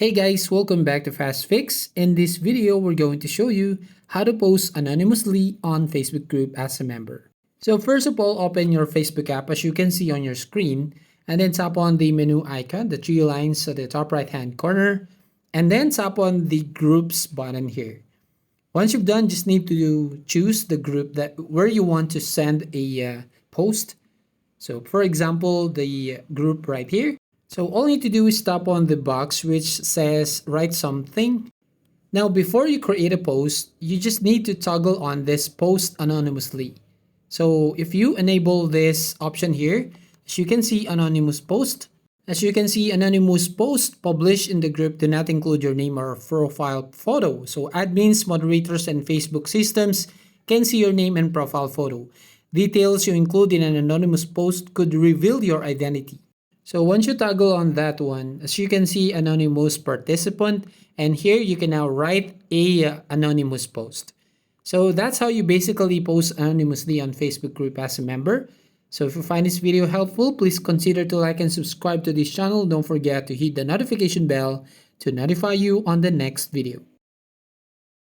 Hey guys, welcome back to Fast Fix. In this video, we're going to show you how to post anonymously on Facebook group as a member. So first of all, open your Facebook app as you can see on your screen, and then tap on the menu icon, the three lines at the top right hand corner, and then tap on the groups button here. Once you've done, just need to choose the group that where you want to send a post. So for example, the group right here. So all you need to do is tap on the box which says write something. Now before you create a post, you just need to toggle on this post anonymously. So if you enable this option here, as you can see anonymous post. As you can see, anonymous post published in the group do not include your name or profile photo. So admins, moderators, and Facebook systems can see your name and profile photo. Details you include in an anonymous post could reveal your identity. So once you toggle on that one, as you can see anonymous participant, and here you can now write a anonymous post. So that's how you basically post anonymously on Facebook group as a member. So if you find this video helpful, please consider to like and subscribe to this channel. Don't forget to hit the notification bell to notify you on the next video.